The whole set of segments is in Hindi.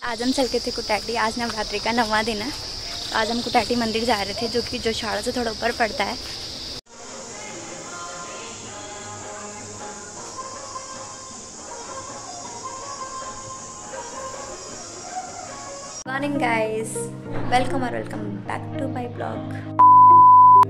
आज हम चल के थे कुटाटी। आज नवरात्रि का 9वां दिन है। तो आज हम कुटाटी मंदिर जा रहे थे, जो कि जोशियाड़ा से थोड़ा ऊपर पड़ता है। Morning guys, welcome back to my blog.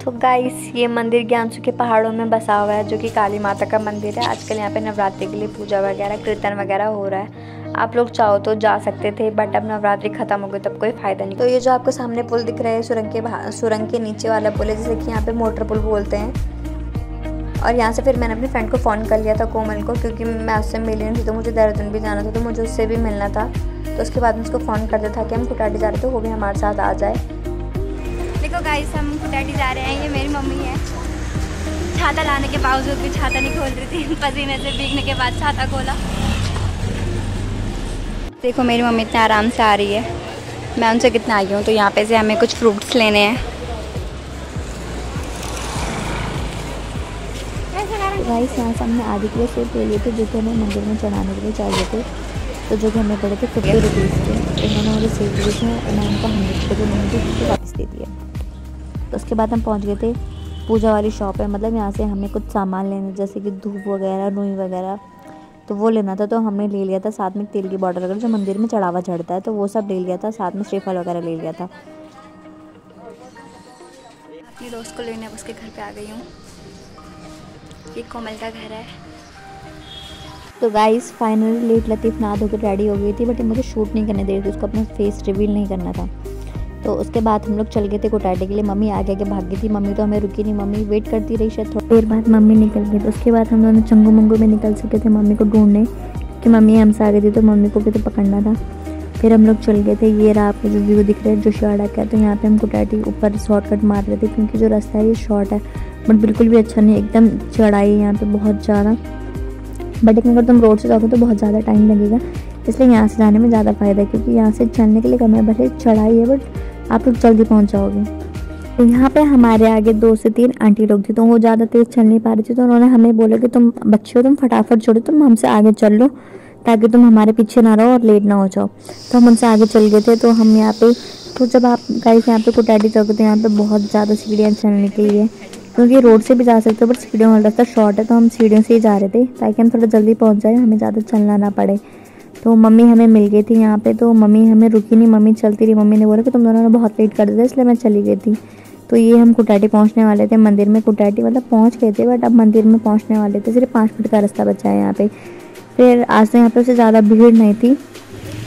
तो गाइस, ये मंदिर ज्ञानसू के पहाड़ों में बसा हुआ है, जो कि काली माता का मंदिर है। आजकल यहाँ पे नवरात्रि के लिए पूजा वगैरह, कीर्तन वगैरह हो रहा है। आप लोग चाहो तो जा सकते थे, बट अब नवरात्रि खत्म हो गई तब कोई फ़ायदा नहीं। तो ये जो आपको सामने पुल दिख रहा है, सुरंग के नीचे वाला पुल है, जिसे कि यहाँ पे मोटर पुल बोलते हैं। और यहाँ से फिर मैंने अपनी फ्रेंड को फ़ोन कर लिया था, कोमल को, क्योंकि मैं उससे मिली नहीं थी। तो मुझे देहरादून भी जाना था, तो मुझे उससे भी मिलना था। तो उसके बाद मैं उसको फ़ोन कर दिया था कि हम कुटाटी जा रहे थे, वो भी हमारे साथ आ जाए। देखो गाइस, हम कुटाटी जा रहे हैं। ये मेरी मम्मी है। छाता लाने के बावजूद भी छाता नहीं खोल रही थी। पसीने से भीगने के बाद छाता खोला। देखो मेरी मम्मी इतना आराम से आ रही है, मैं उनसे कितना आई हूँ। तो यहाँ पे से हमें कुछ फ्रूट्स लेने हैं। गाइस, यहाँ से हमने आधे किलो सेब ले लिए थे, जो कि हमें मंदिर में चढ़ाने के लिए चाहिए थे। तो जो कि हमें पड़े थे 50 रुपीज़ के। उन्होंने मुझे सेब दिए थे और मैं उनको 100 रुपये नहीं दी, उसको वापस दे दिए। तो उसके बाद हम पहुँच गए थे पूजा वाली शॉप है। मतलब यहाँ से हमें कुछ सामान लेने, जैसे कि धूप वगैरह, रुई वगैरह, तो वो लेना था। तो हमने ले लिया था साथ में तेल की बॉटल वगैरह, जो मंदिर में चढ़ावा चढ़ता है, तो वो सब ले लिया था। साथ में श्रीफल वगैरह ले लिया था। अपनी दोस्त को लेने उसके घर पे आ गई हूँ। ये कोमल का घर है। तो गाइस, फाइनली लेट लतीफ़ नहा धोकर रेडी हो गई थी, बट मुझे शूट नहीं करने दे रही थी, उसको अपना फेस रिवील नहीं करना था। तो उसके बाद हम लोग चल गए थे कुटाटी के लिए। मम्मी आगे आगे भाग गई थी। मम्मी तो हमें रुकी नहीं, मम्मी वेट करती रही। शायद थोड़ी देर बाद मम्मी निकल गई। तो उसके बाद हम दोनों चंगू मंगू में निकल चुके थे मम्मी को ढूंढने, कि मम्मी हमसे आ गई थी, तो मम्मी को भी तो पकड़ना था। फिर हम लोग चल गए थे। ये रहा आपको जो व्यू दिख रहा है जोशियाड़ा का। तो यहाँ पे हम कुटाटी ऊपर शॉर्टकट मार रहे थे, क्योंकि जो रास्ता है ये शॉर्ट है, बट बिल्कुल भी अच्छा नहीं, एकदम चढ़ाई है यहाँ पे बहुत ज़्यादा। बट लेकिन अगर तुम रोड से जाओगे तो बहुत ज़्यादा टाइम लगेगा, इसलिए यहाँ से जाने में ज़्यादा फ़ायदा है, क्योंकि यहाँ से चलने के लिए कम है, भले चढ़ाई है, बट आप लोग जल्दी पहुँच जाओगे। तो यहाँ पे हमारे आगे 2 से 3 आंटी लोग थी, तो वो ज़्यादा तेज़ चल नहीं पा रही थी। तो उन्होंने हमें बोला कि तुम बच्चे हो, तुम फटाफट छोड़ो, तुम हमसे आगे चल लो, ताकि तुम हमारे पीछे ना रहो और लेट ना हो जाओ। तो हम उनसे आगे चल गए थे। तो हम यहाँ पे, तो जब आप गाइस यहाँ पे कुटाटी जाओगे, तो यहाँ पे बहुत ज़्यादा सीढ़ियाँ चलने के लिए, क्योंकि रोड से भी जा सकते हो, बट सीढ़ियों वाला रास्ता शॉर्ट है। तो हम सीढ़ियों से ही जा रहे थे, ताकि हम थोड़ा जल्दी पहुँच जाए, हमें ज़्यादा चलना ना पड़े। तो मम्मी हमें मिल गई थी यहाँ पे। तो मम्मी हमें रुकी नहीं, मम्मी चलती रही। मम्मी ने बोला कि तुम दोनों ने बहुत वेट कर दिया, इसलिए मैं चली गई थी। तो ये हम कुटाटी पहुँचने वाले थे। मंदिर में कुटाटी मतलब पहुँच गए थे, बट अब मंदिर में पहुँचने वाले थे। सिर्फ 5 मिनट का रास्ता बचा है यहाँ पे। फिर आज तो यहाँ पे उससे ज़्यादा भीड़ नहीं थी,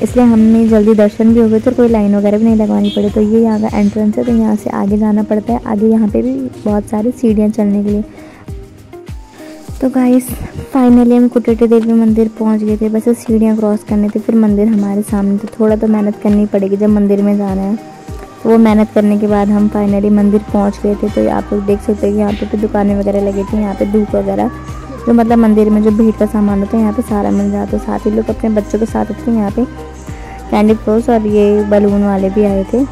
इसलिए हमने जल्दी दर्शन भी हो गए थे, कोई लाइन वगैरह भी नहीं लगवानी पड़ी। तो ये यहाँ का एंट्रेंस है। तो यहाँ से आगे जाना पड़ता है। आगे यहाँ पे भी बहुत सारी सीढ़ियाँ चलने के लिए। तो गाइस, फाइनली हम कुटाटी देवी मंदिर पहुँच गए थे। बस सीढ़ियाँ क्रॉस करनी थी, फिर मंदिर हमारे सामने। तो थोड़ा तो मेहनत करनी पड़ेगी जब मंदिर में जाना है। तो वो मेहनत करने के बाद हम फाइनली मंदिर पहुँच गए थे। तो आप लोग देख सकते हो कि यहाँ पे दुकानें वगैरह लगी थी। यहाँ पे धूप वगैरह, जो मतलब मंदिर में जो भीड़ का सामान होता है, यहाँ पे सारा मिल जाता है। साथ ही लोग अपने बच्चों के साथ आते हैं। यहाँ पे कैंडी फ्लोर्स और ये बलून वाले भी आए थे।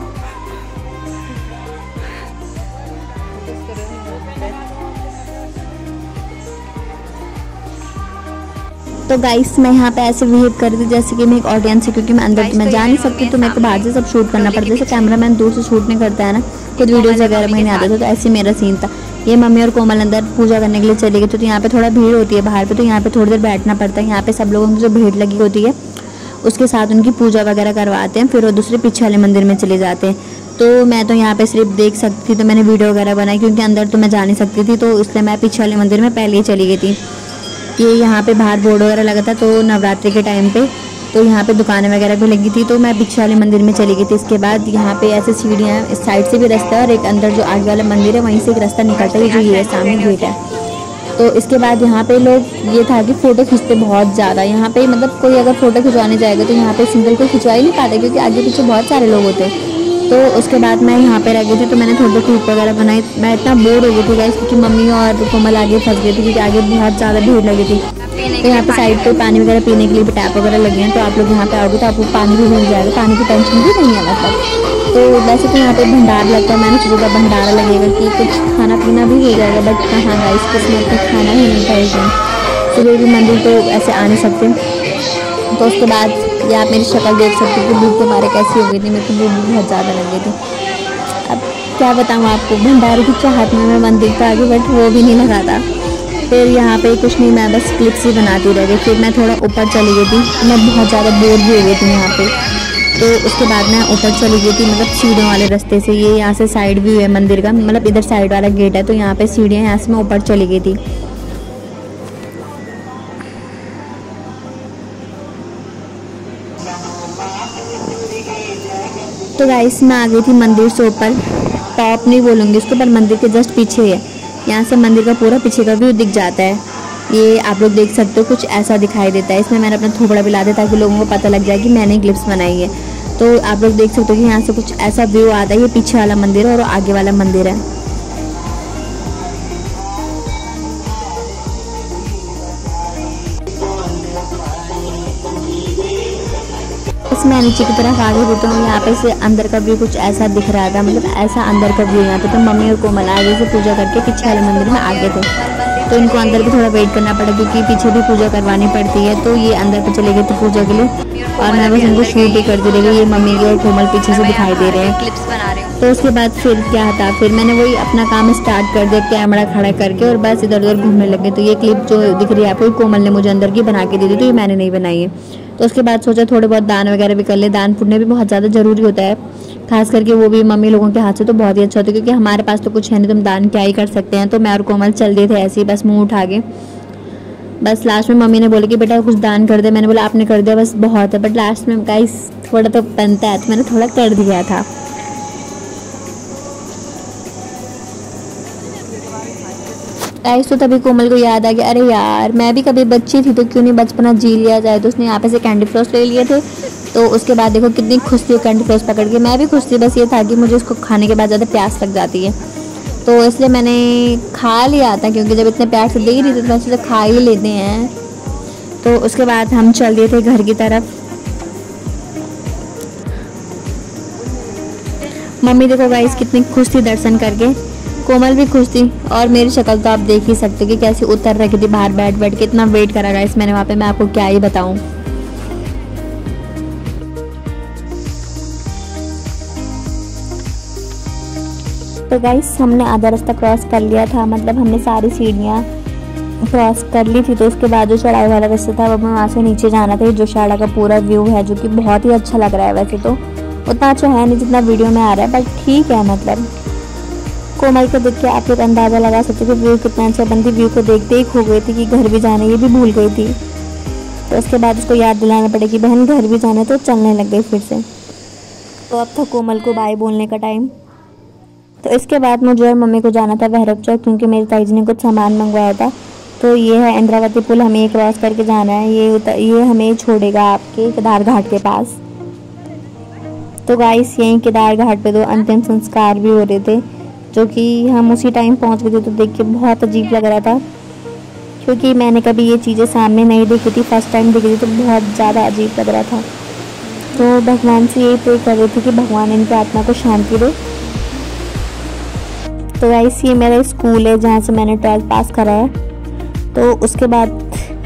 तो गाइस, मैं यहाँ पे ऐसे बिहेव कर रही थी जैसे कि मैं एक ऑडियंस है, क्योंकि मैं अंदर मैं जा नहीं सकती, तो मेरे को बाहर से सब शूट करना पड़ता है। जैसे कैमरामैन दूर से शूट नहीं करता है ना, खुद वीडियोज़ वगैरह में नहीं आता था। तो ऐसे मेरा सीन था। ये मम्मी और कोमल अंदर पूजा करने के लिए चले गए थे। तो यहाँ पे थोड़ा भीड़ होती है बाहर पे, तो यहाँ पे थोड़ी देर बैठना पड़ता है। यहाँ पे सब लोगों की जो भीड़ लगी होती है, उसके साथ उनकी पूजा वगैरह करवाते हैं। फिर वो दूसरे पीछे वाले मंदिर में चले जाते हैं। तो मैं तो यहाँ पे सिर्फ देख सकती थी, तो मैंने वीडियो वगैरह बनाई, क्योंकि अंदर तो मैं जा नहीं सकती थी। तो इसलिए मैं पीछे वाले मंदिर में पहले ही चली गई थी। ये यहाँ पे बाहर बोर्ड वगैरह लगा था, तो नवरात्रि के टाइम पे, तो यहाँ पे दुकानें वगैरह भी लगी थी। तो मैं पीछे वाले मंदिर में चली गई थी। इसके बाद यहाँ पे ऐसे सीढ़ियाँ, इस साइड से भी रास्ता है, और एक अंदर जो आगे वाला मंदिर है वहीं से एक रास्ता निकलता है, जो ये सामने गेट है। तो इसके बाद यहाँ पे लोग, ये था कि फ़ोटो खींचते बहुत ज़्यादा। यहाँ पे मतलब कोई अगर फ़ोटो खिंचवाने जाएगा तो यहाँ पे सिंगल को खिंचवा ही नहीं पाते, क्योंकि आगे पीछे बहुत सारे लोग होते हैं। तो उसके बाद मैं यहाँ पे रह गई थी। तो मैंने थोड़ी क्लिप वगैरह बनाई। मैं इतना बोर हो गई थी गाइस, क्योंकि मम्मी और कोमल आगे फंस गई थी, क्योंकि आगे बहुत ज़्यादा भीड़ लगी थी। तो यहाँ पे साइड पे पानी वगैरह पीने के लिए भी टैप वगैरह लगे हैं। तो आप लोग यहाँ पे आओगे तो आपको पानी भी मिल जाएगा, पानी की टेंशन भी नहीं है मतलब। तो वैसे तो यहाँ पे भंडार लगता है। मैंने सोचा भंडारा लगेगा कि कुछ खाना पीना भी हो जाएगा, बट कहाँ गाइस, किस्मत में खाना ही नहीं खाएगा। सुबह भी मंदिर तो ऐसे आ नहीं सकते। तो उसके बाद या आप मेरी शक्ल देख सकते हो कि भूख के मारे कैसी हो गई थी। मेरे को भूख भी बहुत ज़्यादा लग गई थी। अब क्या बताऊँ आपको, भंडारे की चाहत में मैं मंदिर पर आ गई, बट वो भी नहीं लगा था। फिर यहाँ पे कुछ नहीं, मैं बस क्लिप्स ही बनाती रह गई। फिर मैं थोड़ा ऊपर चली गई थी, मैं बहुत ज़्यादा बोर भी हो गई थी यहाँ पे। तो उसके बाद मैं ऊपर चली गई थी, मतलब सीढ़ियों वाले रास्ते से। ये यहाँ से साइड व्यू है मंदिर का, मतलब इधर साइड वाला गेट है, तो यहाँ पे सीढ़ियाँ, यहाँ से मैं ऊपर चली गई थी। तो गाइस मैं आ गई थी मंदिर से ऊपर, टॉप नहीं बोलूँगी इसको, पर मंदिर के जस्ट पीछे है। यहाँ से मंदिर का पूरा पीछे का व्यू दिख जाता है। ये आप लोग देख सकते हो, कुछ ऐसा दिखाई देता है। इसमें मैंने अपना थोपड़ा भी ला दिया ताकि लोगों को पता लग जाए कि मैंने क्लिप्स बनाई है। तो आप लोग देख सकते हो कि यहाँ से कुछ ऐसा व्यू आता है। ये पीछे वाला मंदिर है और आगे वाला मंदिर है। मैं नीचे की तरफ आगे थी, तो यहाँ पे से अंदर का व्यू कुछ ऐसा दिख रहा था, मतलब ऐसा अंदर का व्यू यहाँ पे। तो मम्मी और कोमल आगे से पूजा करके पीछे वाले मंदिर में आगे थे, तो इनको अंदर भी थोड़ा वेट करना पड़ा क्योंकि पीछे भी पूजा करवानी पड़ती है। तो ये अंदर पे चले गए थे पूजा के लिए और मैं बस इनको शूट ही करती रही। ये मम्मी के और कोमल पीछे से दिखाई दे रहे हैं, क्लिप्स बना रहे हो। तो उसके बाद फिर क्या था, फिर मैंने वही अपना काम स्टार्ट कर दिया, कैमरा खड़ा करके, और बस इधर उधर घूमने लगे। तो ये क्लिप जो दिख रही है आपको, कोमल ने मुझे अंदर की बना के दी थी, तो ये मैंने नहीं बनाई है। तो उसके बाद सोचा थोड़े बहुत दान वगैरह भी कर ले। दान पुण्य भी बहुत ज़्यादा ज़रूरी होता है, खास करके वो भी मम्मी लोगों के हाथ से, तो बहुत ही अच्छा होता है क्योंकि हमारे पास तो कुछ है नहीं, तुम दान क्या ही कर सकते हैं। तो मैं और कोमल चल दिए थे ऐसे ही, बस मुँह उठा के। बस लास्ट में मम्मी ने बोला कि बेटा कुछ दान कर दे। मैंने बोला आपने कर दिया बस बहुत है, बट लास्ट में गाइस थोड़ा तो बनता है, तो मैंने थोड़ा कर दिया था। गाइस तो तभी कोमल को याद आ गया, अरे यार मैं भी कभी बच्ची थी तो क्यों नहीं बचपना जी लिया जाए। तो उसने यहाँ पे से कैंडी फ्लॉस ले लिए थे। तो उसके बाद देखो कितनी खुश थी कैंडी फ्लॉस पकड़ के, मैं भी खुश थी। बस ये था कि मुझे उसको खाने के बाद ज़्यादा प्यास लग जाती है, तो इसलिए मैंने खा लिया था, क्योंकि जब इतने प्यार से दे रही थी तो वैसे तो खा ही लेते हैं। तो उसके बाद हम चल दिए थे घर की तरफ। मम्मी देखो गाइस कितनी खुश थी दर्शन करके, कोमल भी खुश थी, और मेरी शक्ल तो आप देख ही सकते हो कि कैसे उतर रखी थी बाहर बैठ बैठ के। इतना वेट करा गाइस मैंने वहाँ पे, मैं आपको क्या ही बताऊँ। तो गाइस हमने आधा रास्ता क्रॉस कर लिया था, मतलब हमने सारी सीढ़ियाँ क्रॉस कर ली थी। तो उसके बाद जो चढ़ाई वाला रास्ता था वो वहाँ से नीचे जाना था। जोशियाड़ा का पूरा व्यू है जो कि बहुत ही अच्छा लग रहा है। वैसे तो उतना अच्छा है नहीं जितना वीडियो में आ रहा है, बट ठीक है। मतलब कोमल को देख के आप लोग अंदाज़ा लगा सकते हो कि व्यू कितना अच्छा बनती। व्यू को देखते ही खो गई थी कि घर भी जाना, ये भी भूल गई थी। तो उसके बाद उसको याद दिलाना पड़े कि बहन घर भी जाना, तो चलने लग गई फिर से। तो अब था कोमल को बाय बोलने का टाइम। तो इसके बाद मुझे और मम्मी को जाना था भैरव चौक, क्योंकि मेरी ताई जी ने कुछ सामान मंगवाया था। तो ये है इंद्रावती पुल, हमें ये क्रॉस करके जाना है। ये हमें छोड़ेगा आपके केदार घाट के पास। तो गाइस यहीं केदार घाट पे 2 अंतिम संस्कार भी हो रहे थे, जो कि हम उसी टाइम पहुंच गए थे। तो देख के बहुत अजीब लग रहा था, क्योंकि मैंने कभी ये चीज़ें सामने नहीं देखी थी, फर्स्ट टाइम देखी थी, तो बहुत ज़्यादा अजीब लग रहा था। तो भगवान से यही प्रे कर रही थी कि भगवान इनकी आत्मा को शांति दे। तो गाइस ये मेरा स्कूल है जहाँ से मैंने 12th पास करा है। तो उसके बाद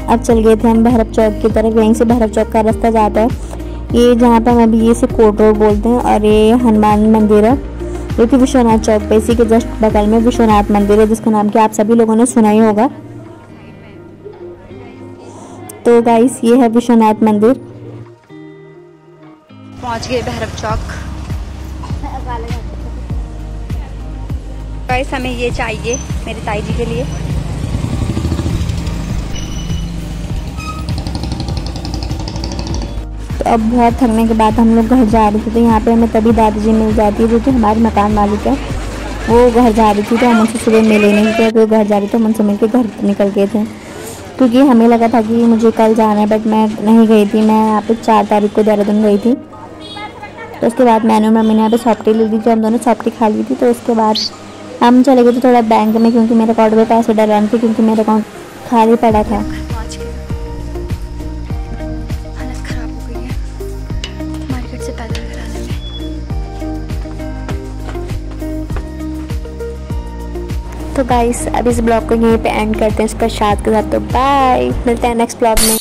अब चल गए थे हम भैरव चौक की तरफ। यहीं से भैरव चौक का रास्ता जाता है, ये जहाँ पर हम अभी ये से कोट रोड बोलते हैं, और ये हनुमान मंदिर है जो कि विश्वनाथ चौक पे, इसी के जस्ट बगल में विश्वनाथ मंदिर है, जिसका नाम कि आप सभी लोगों ने सुना ही होगा। तो गाइस ये है विश्वनाथ मंदिर। पहुंच गए भैरव चौक। गाइस हमें ये चाहिए मेरी ताई जी के लिए। तो अब बहुत थकने के बाद हम लोग घर जा रहे थे। तो यहाँ पे हमें तभी दादी जी मिल जाती है, जो कि हमारे मकान मालिक है। वो घर जा रही थी, तो हम उनसे सुबह मिले नहीं थे। तो घर जा रही थी, हम उनसे मिलकर घर निकल गए थे, क्योंकि हमें लगा था कि मुझे कल जाना है, बट मैं नहीं गई थी। मैं यहाँ पे 4 तारीख को देहरादून गई थी। तो उसके बाद मैंने और मम्मी ने यहाँ पे सॉफ्टी ले ली थी, हम दोनों सॉफ्टी खा ली थी। तो उसके बाद हम चले गए थे थोड़ा बैंक में, क्योंकि मेरे अकाउंट में पैसे डलवाने थे, क्योंकि मेरा अकाउंट खाली पड़ा था। हालत खराब हो गई है मार्केट से पैदल घर आने में। तो गाइस अब इस ब्लॉग को यहीं पे एंड करते हैं इस प्रसाद के साथ। तो बाय, मिलते हैं नेक्स्ट ब्लॉग में।